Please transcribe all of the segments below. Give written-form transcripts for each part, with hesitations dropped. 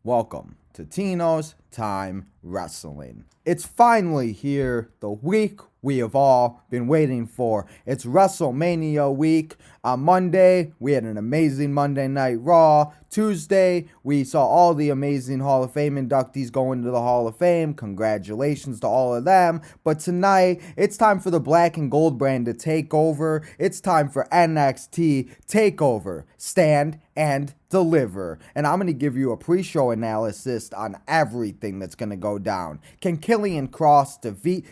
Welcome to Tino's Time Wrestling. It's finally here, the week we have all been waiting for. It's WrestleMania week. On Monday, we had an amazing Monday Night Raw. Tuesday, we saw all the amazing Hall of Fame inductees go into the Hall of Fame. Congratulations to all of them. But tonight, it's time for the black and gold brand to take over. It's time for NXT Takeover. Stand and deliver. And I'm going to give you a pre-show analysis on everything that's going to go down. Can Killian Cross defeat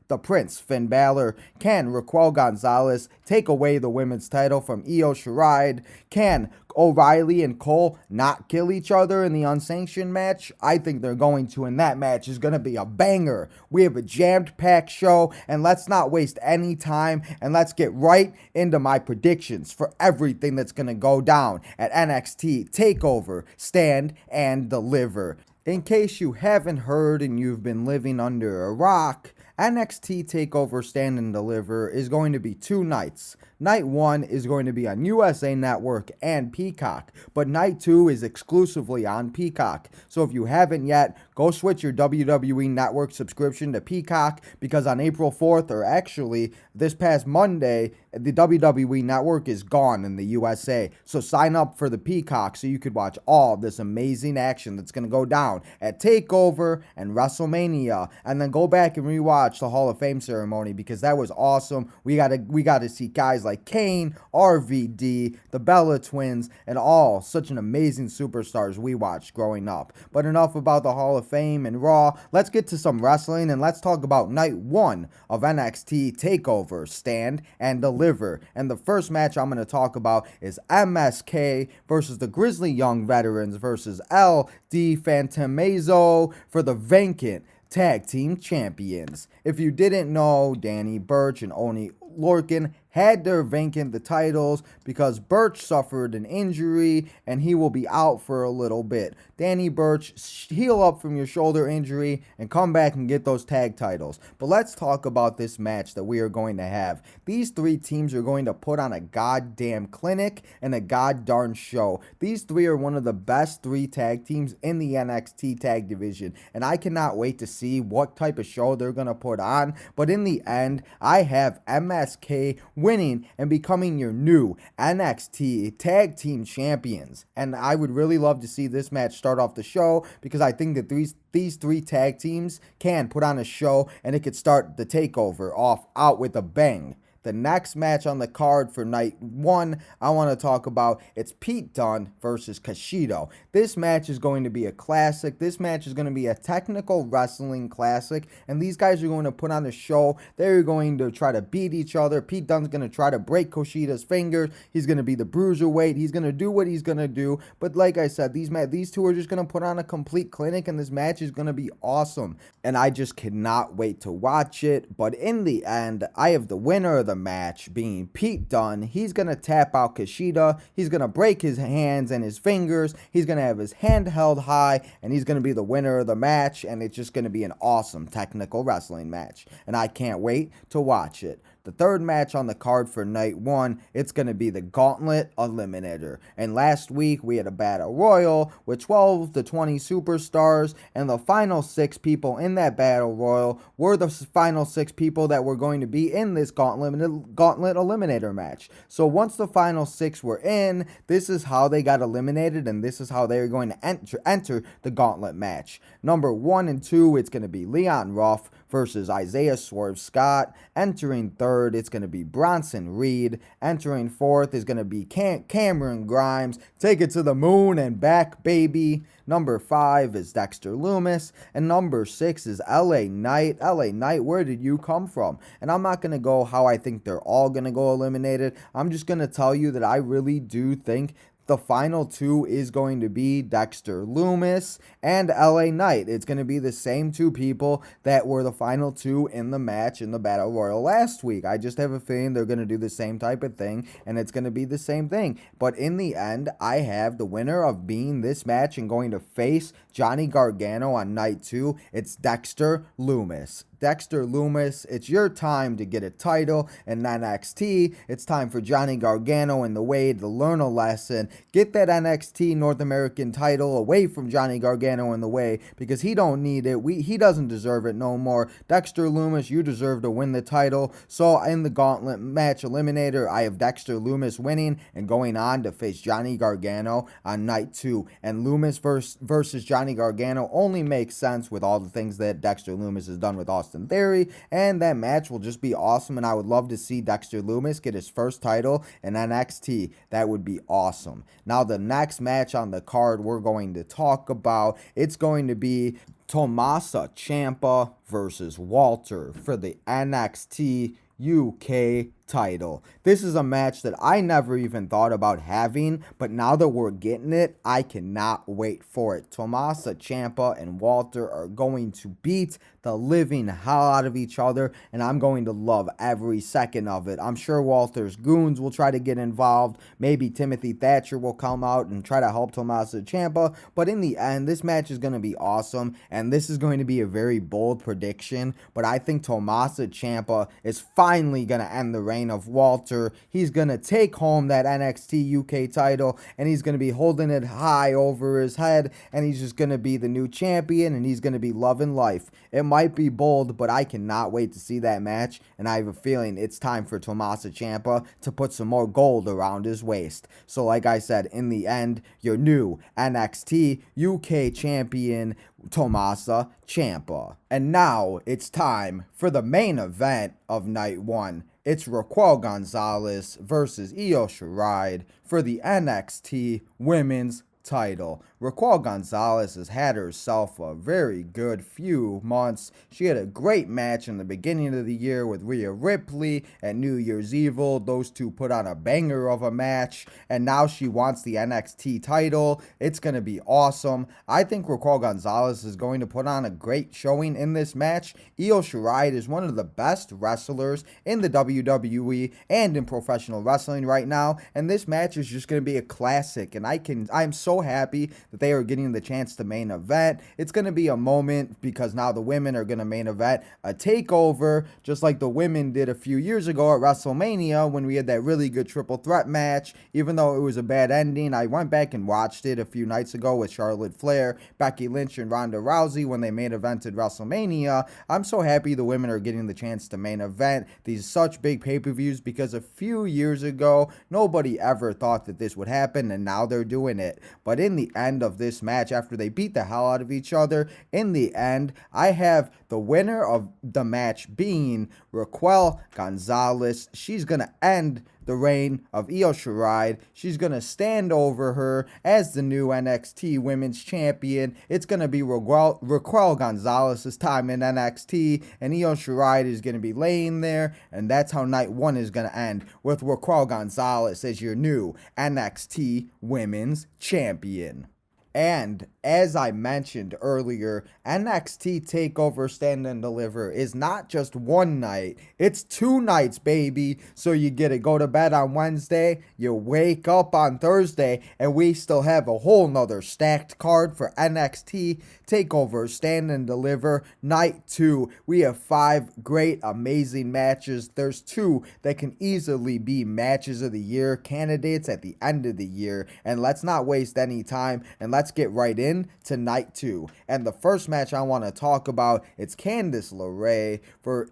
the Prince, Finn Balor? Can Raquel Gonzalez take away the women's title from Io Shirai? Can O'Reilly and Cole not kill each other in the unsanctioned match? I think they're going to, and that match is going to be a banger. We have a jammed-packed show, and let's not waste any time, and let's get right into my predictions for everything that's going to go down at NXT Takeover, Stand and Deliver. In case you haven't heard and you've been living under a rock, NXT TakeOver Stand and Deliver is going to be 2 nights. Night 1 is going to be on USA Network and Peacock, but Night 2 is exclusively on Peacock. So if you haven't yet, go switch your WWE Network subscription to Peacock, because on April 4th, or actually this past Monday, the WWE Network is gone in the USA. So sign up for the Peacock so you could watch all this amazing action that's going to go down at TakeOver and WrestleMania, and then go back and rewatch the Hall of Fame ceremony, because that was awesome. We got to see guys like Kane, RVD, the Bella Twins, and all such an amazing superstars we watched growing up. But enough about the Hall of Fame and Raw. Let's get to some wrestling, and let's talk about Night 1 of NXT TakeOver, Stand and Deliver. And the first match I'm going to talk about is MSK versus the Grizzly Young Veterans versus LD Fantasmazo for the vacant Tag Team Champions. If you didn't know, Danny Burch and Oney Lorcan had to vacant the titles because Burch suffered an injury and he will be out for a little bit. Danny Burch, heal up from your shoulder injury and come back and get those tag titles. But let's talk about this match that we are going to have. These 3 teams are going to put on a goddamn clinic and a goddarn show. These 3 are one of the best 3 tag teams in the NXT tag division, and I cannot wait to see what type of show they're going to put on. But in the end, I have MSK winning and becoming your new NXT Tag Team Champions. And I would really love to see this match start off the show, because I think that these 3 tag teams can put on a show, and it could start the takeover out with a bang. The next match on the card for Night 1 I want to talk about, it's Pete Dunne versus Kushida. This match is going to be a classic. This match is going to be a technical wrestling classic, and these guys are going to put on a show. They're going to try to beat each other. Pete Dunne's going to try to break Kushida's fingers. He's going to be the Cruiserweight. He's going to do what he's going to do. But like I said, these 2 are just going to put on a complete clinic, and this match is going to be awesome. And I just cannot wait to watch it. But in the end, I have the winner of the match being Pete Dunne. He's going to tap out Kushida. He's going to break his hands and his fingers. He's going to have his hand held high, and he's going to be the winner of the match, and it's just going to be an awesome technical wrestling match, and I can't wait to watch it. The third match on the card for Night 1, it's going to be the Gauntlet Eliminator. And last week, we had a Battle Royal with 12 to 20 superstars, and the final 6 people in that Battle Royal were the final 6 people that were going to be in this Gauntlet Eliminator match. So once the final 6 were in, this is how they got eliminated, and this is how they're going to enter the Gauntlet match. Number 1 and 2, it's going to be Leon Ruff versus Isaiah Swerve Scott. Entering third, it's going to be Bronson Reed. Entering fourth is going to be Cameron Grimes. Take it to the moon and back, baby. Number 5 is Dexter Lumis. And number 6 is LA Knight. LA Knight, where did you come from? And I'm not going to go how I think they're all going to go eliminated. I'm just going to tell you that I really do think the final 2 is going to be Dexter Lumis and LA Knight. It's going to be the same 2 people that were the final 2 in the match in the Battle Royal last week. I just have a feeling they're going to do the same type of thing, and it's going to be the same thing. But in the end, I have the winner of being this match and going to face Johnny Gargano on Night 2. It's Dexter Lumis. Dexter Lumis, it's your time to get a title in NXT. It's time for Johnny Gargano and the Wade to learn a lesson. Get that NXT North American title away from Johnny Gargano and the Wade because he don't need it. He doesn't deserve it no more. Dexter Lumis, you deserve to win the title. So in the gauntlet match eliminator, I have Dexter Lumis winning and going on to face Johnny Gargano on night 2. And Lumis versus Johnny Gargano only makes sense with all the things that Dexter Lumis has done with Austin Theory, and that match will just be awesome, and I would love to see Dexter Lumis get his first title in NXT. That would be awesome. Now, the next match on the card we're going to talk about, it's going to be Tommaso Ciampa versus Walter for the NXT UK title. This is a match that I never even thought about having, but now that we're getting it, I cannot wait for it. Tommaso Ciampa and Walter are going to beat the living hell out of each other, and I'm going to love every second of it. I'm sure Walter's goons will try to get involved. Maybe Timothy Thatcher will come out and try to help Tommaso Ciampa, but in the end, this match is going to be awesome, and this is going to be a very bold prediction, but I think Tommaso Ciampa is finally going to end the reign of Walter. He's going to take home that NXT UK title, and he's going to be holding it high over his head, and he's just going to be the new champion, and he's going to be loving life. It might be bold, but I cannot wait to see that match, and I have a feeling it's time for Tommaso Ciampa to put some more gold around his waist. So like I said, in the end, your new NXT UK champion, Tommaso Ciampa. And now it's time for the main event of night 1. It's Raquel Gonzalez versus Io Shirai for the NXT Women's title. Raquel Gonzalez has had herself a very good few months. She had a great match in the beginning of the year with Rhea Ripley at New Year's Evil. Those two put on a banger of a match, and now she wants the NXT title. It's going to be awesome. I think Raquel Gonzalez is going to put on a great showing in this match. Io Shirai is one of the best wrestlers in the WWE and in professional wrestling right now, and this match is just going to be a classic, and I'm so happy that they are getting the chance to main event. It's going to be a moment because now the women are going to main event a takeover, just like the women did a few years ago at WrestleMania when we had that really good triple threat match. Even though it was a bad ending, I went back and watched it a few nights ago with Charlotte Flair, Becky Lynch, and Ronda Rousey when they main evented WrestleMania. I'm so happy the women are getting the chance to main event these such big pay-per-views because a few years ago, nobody ever thought that this would happen, and now they're doing it. But in the end of this match, after they beat the hell out of each other, in the end, I have the winner of the match being Raquel Gonzalez. She's going to end the reign of Io Shirai. She's going to stand over her as the new NXT Women's Champion. It's going to be Raquel Gonzalez's time in NXT, and Io Shirai is going to be laying there, and that's how night 1 is going to end, with Raquel Gonzalez as your new NXT Women's Champion. And as I mentioned earlier, NXT Takeover Stand and Deliver is not just one night, it's 2 nights, baby. So you get to go to bed on Wednesday, you wake up on Thursday, and we still have a whole nother stacked card for NXT Takeover Stand and Deliver Night 2. We have 5 great, amazing matches. There's 2 that can easily be matches of the year candidates at the end of the year. And let's not waste any time, and let's get right in to night 2. And the first match I want to talk about, it's Candice LeRae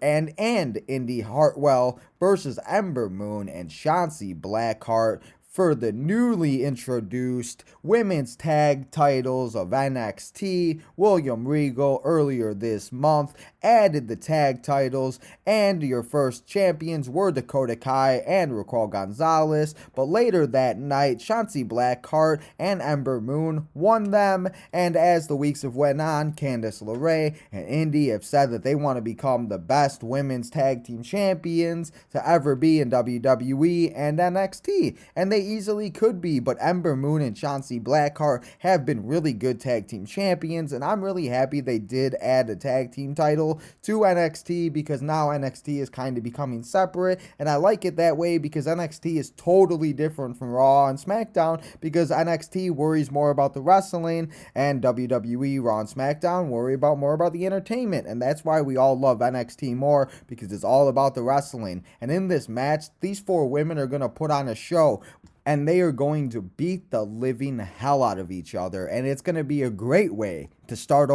and Indy Hartwell versus Ember Moon and Shotzi Blackheart for the newly introduced women's tag titles of NXT. William Regal earlier this month added the tag titles, and your first champions were Dakota Kai and Raquel Gonzalez, but later that night, Shotzi Blackheart and Ember Moon won them, and as the weeks have went on, Candice LeRae and Indy have said that they want to become the best women's tag team champions to ever be in WWE and NXT, and they easily could be, but Ember Moon and Chauncey Blackheart have been really good tag team champions, and I'm really happy they did add a tag team title to NXT, because now NXT is kind of becoming separate, and I like it that way because NXT is totally different from Raw and SmackDown, because NXT worries more about the wrestling, and WWE, Raw, and SmackDown worry more about the entertainment, and that's why we all love NXT more, because it's all about the wrestling. And in this match, these 4 women are going to put on a show, and they are going to beat the living hell out of each other, and it's going to be a great way to start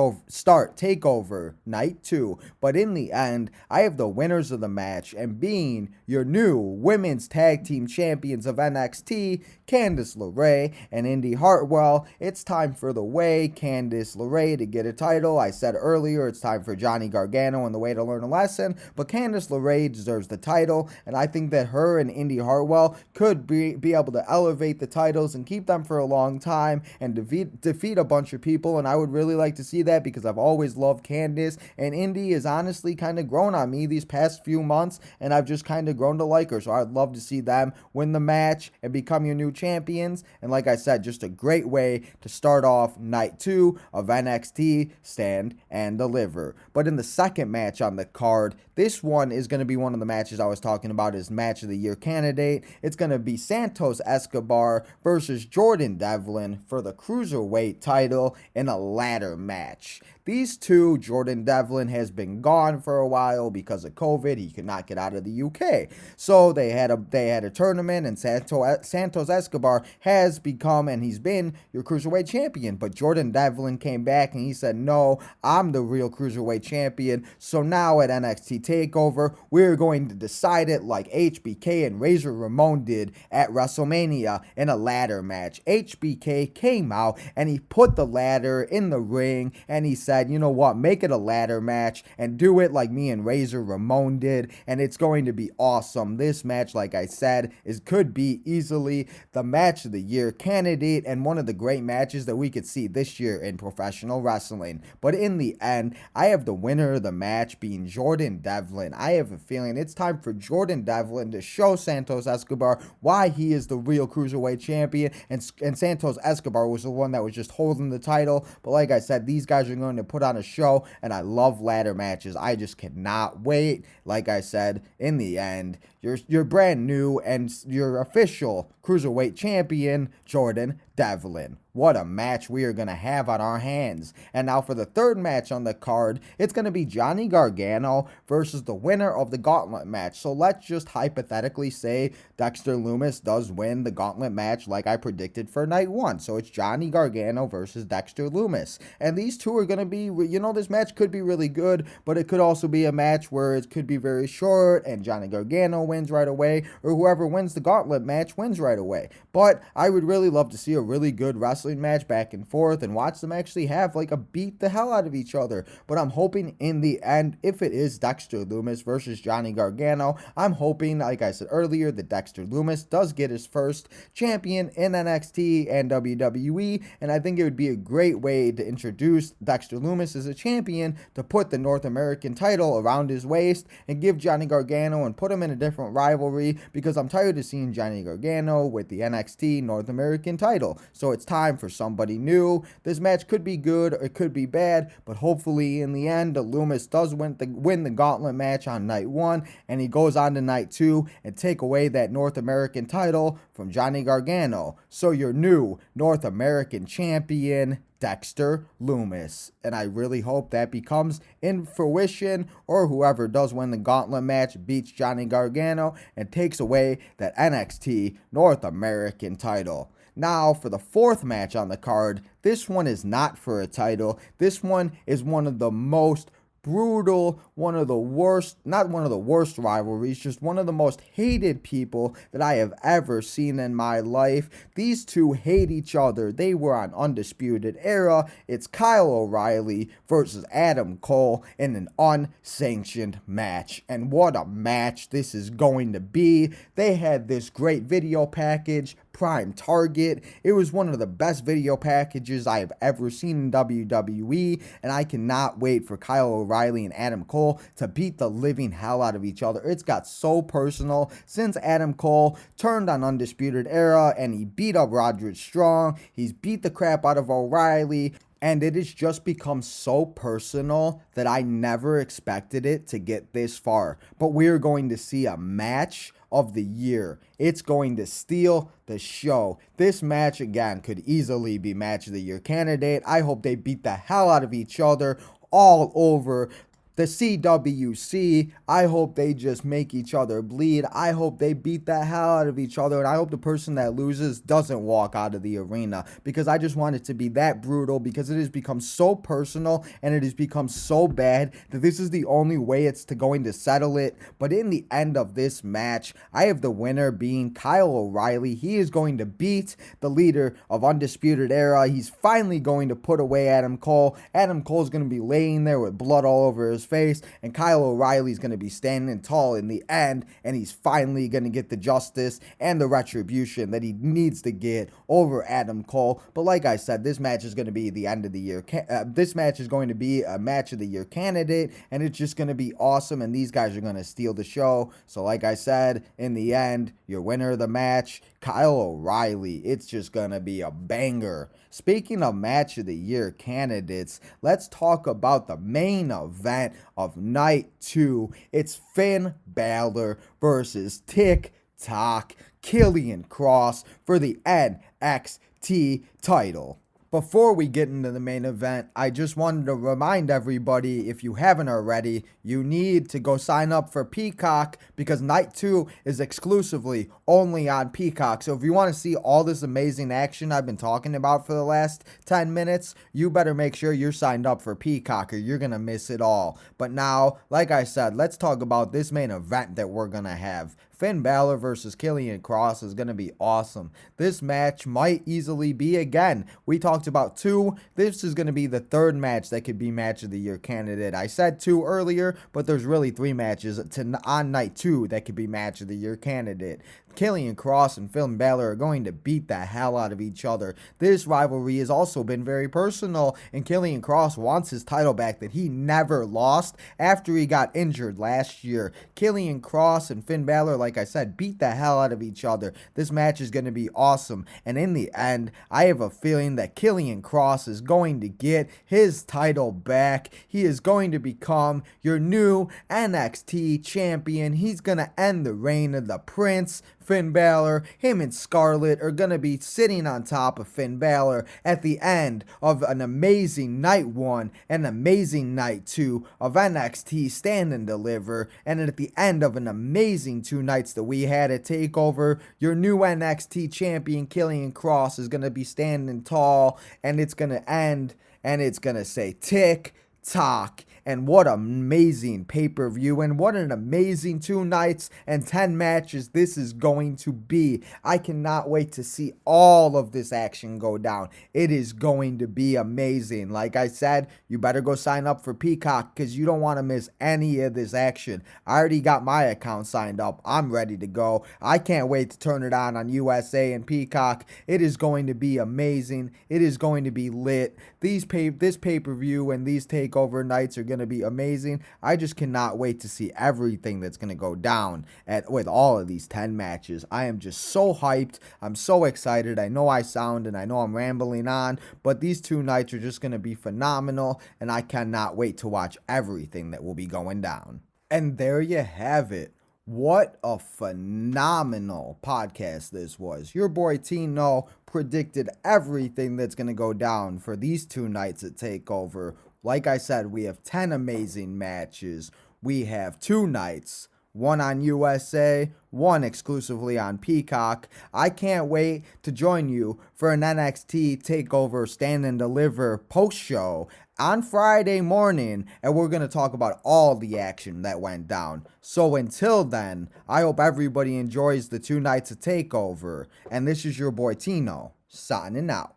Takeover Night 2. But in the end, I have the winners of the match, and being your new women's tag team champions of NXT, Candice LeRae and Indy Hartwell. It's time for the Way, Candice LeRae, to get a title. I said earlier it's time for Johnny Gargano and the Way to learn a lesson, but Candice LeRae deserves the title, and I think that her and Indy Hartwell could be able to elevate the titles and keep them for a long time and defeat a bunch of people, and I would really like to see that, because I've always loved Candice, and Indy has honestly kind of grown on me these past few months, and I've just kind of grown to like her. So I'd love to see them win the match and become your new champions. And like I said, just a great way to start off night 2 of NXT Stand and Deliver. But in the second match on the card, this one is going to be one of the matches I was talking about as match of the year candidate. It's going to be Santos Escobar versus Jordan Devlin for the Cruiserweight title in a ladder match. These two, Jordan Devlin has been gone for a while because of COVID. He could not get out of the UK. So they had a tournament, and Santos Escobar has become, and he's been, your Cruiserweight champion. But Jordan Devlin came back and he said, no, I'm the real Cruiserweight champion. So now at NXT Takeover, we're going to decide it like HBK and Razor Ramon did at WrestleMania in a ladder match. HBK came out and he put the ladder in the ring and he said, you know what, make it a ladder match and do it like me and Razor Ramon did, and it's going to be awesome. This match, like I said, could be easily the match of the year candidate and one of the great matches that we could see this year in professional wrestling. But in the end, I have the winner of the match being Jordan Devlin. I have a feeling it's time for Jordan Devlin to show Santos Escobar why he is the real Cruiserweight champion, and Santos Escobar was the one that was just holding the title. But like I said, these guys are going to put on a show, and I love ladder matches. I just cannot wait. Like I said, in the end, you're brand new and your official Cruiserweight champion, Jordan Devlin. What a match we are going to have on our hands. And now for the third match on the card, it's going to be Johnny Gargano versus the winner of the gauntlet match. So let's just hypothetically say Dexter Lumis does win the gauntlet match like I predicted for night 1. So it's Johnny Gargano versus Dexter Lumis. And these two are going to be, this match could be really good, but it could also be a match where it could be very short and Johnny Gargano wins right away, or whoever wins the gauntlet match wins right away. But I would really love to see a really good wrestling match back and forth and watch them actually have like a beat the hell out of each other. But I'm hoping in the end, if it is Dexter Lumis versus Johnny Gargano, I'm hoping, like I said earlier, that Dexter Lumis does get his first champion in NXT and WWE, and I think it would be a great way to introduce Dexter Lumis as a champion, to put the North American title around his waist and give Johnny Gargano and put him in a different rivalry, because I'm tired of seeing Johnny Gargano with the NXT North American title. So it's time for somebody new. This match could be good or it could be bad, but hopefully in the end, Lumis does win the gauntlet match on night 1, and he goes on to night 2 and take away that North American title from Johnny Gargano. So your new North American champion, Dexter Lumis. And I really hope that becomes in fruition, or whoever does win the gauntlet match beats Johnny Gargano and takes away that NXT North American title. Now for the fourth match on the card, this one is not for a title. This one is one of the most brutal, not one of the worst rivalries, just one of the most hated people that I have ever seen in my life. These two hate each other. They were on Undisputed Era. It's Kyle O'Reilly versus Adam Cole in an unsanctioned match. And what a match this is going to be. They had this great video package prime target. It was one of the best video packages I have ever seen in WWE, and I cannot wait for Kyle O'Reilly and Adam Cole to beat the living hell out of each other. It's got so personal since Adam Cole turned on Undisputed Era and he beat up Roderick Strong. He's beat the crap out of O'Reilly. And it has just become so personal that I never expected it to get this far. But we're going to see a match of the year. It's going to steal the show. This match, again, could easily be match of the year candidate. I hope they beat the hell out of each other all over the CWC. I hope they just make each other bleed. I hope they beat the hell out of each other. And I hope the person that loses doesn't walk out of the arena, because I just want it to be that brutal, because it has become so personal and it has become so bad that this is the only way it's going to settle it. But in the end of this match, I have the winner being Kyle O'Reilly. He is going to beat the leader of Undisputed Era. He's finally going to put away Adam Cole. Adam Cole's going to be laying there with blood all over his face, and Kyle O'Reilly's going to be standing tall in the end, and he's finally going to get the justice and the retribution that he needs to get over Adam Cole. But like I said, this match is going to be the end of the year. This match is going to be a match of the year candidate, and it's just going to be awesome, and these guys are going to steal the show. So like I said, in the end, your winner of the match, Kyle O'Reilly. It's just going to be a banger. Speaking of match of the year candidates, let's talk about the main event of night 2. It's Finn Balor versus TikTok Killian Cross for the NXT title. Before we get into the main event, I just wanted to remind everybody, if you haven't already, you need to go sign up for Peacock, because night 2 is exclusively only on Peacock. So if you want to see all this amazing action I've been talking about for the last 10 minutes, you better make sure you're signed up for Peacock or you're going to miss it all. But now, like I said, let's talk about this main event that we're going to have. Finn Balor versus Killian Cross is going to be awesome. This match might easily be, again, we talked about 2. This is going to be the 3rd match that could be match of the year candidate. I said 2 earlier, but there's really 3 matches on night 2 that could be match of the year candidate. Killian Cross and Finn Balor are going to beat the hell out of each other. This rivalry has also been very personal, and Killian Cross wants his title back that he never lost after he got injured last year. Killian Cross and Finn Balor, like I said, beat the hell out of each other. This match is going to be awesome, and in the end, I have a feeling that Killian Cross is going to get his title back. He is going to become your new NXT champion. He's going to end the reign of the Prince. Finn Balor, him and Scarlett are going to be sitting on top of Finn Balor at the end of an amazing night 1 and amazing night 2 of NXT Stand and Deliver, and at the end of an amazing 2 nights that we had at Takeover, your new NXT champion Killian Cross is going to be standing tall, and it's going to end, and it's going to say tick tock. And what amazing pay-per-view, and what an amazing 2 nights and 10 matches this is going to be. I cannot wait to see all of this action go down. It is going to be amazing. Like I said, you better go sign up for Peacock, because you don't want to miss any of this action. I already got my account signed up. I'm ready to go. I can't wait to turn it on USA and Peacock. It is going to be amazing. It is going to be lit. This pay-per-view and these takeover nights are going to be amazing. I just cannot wait to see everything that's going to go down with all of these 10 matches. I am just so hyped. I'm so excited. I know I sound and I know I'm rambling on, but these 2 nights are just going to be phenomenal, and I cannot wait to watch everything that will be going down. And there you have it. What a phenomenal podcast this was. Your boy Tino predicted everything that's going to go down for these 2 nights at TakeOver. Like I said, we have 10 amazing matches. We have 2 nights, 1 on USA, 1 exclusively on Peacock. I can't wait to join you for an NXT TakeOver Stand and Deliver post show on Friday morning, and we're going to talk about all the action that went down. So until then, I hope everybody enjoys the 2 nights of TakeOver, and this is your boy Tino, signing out.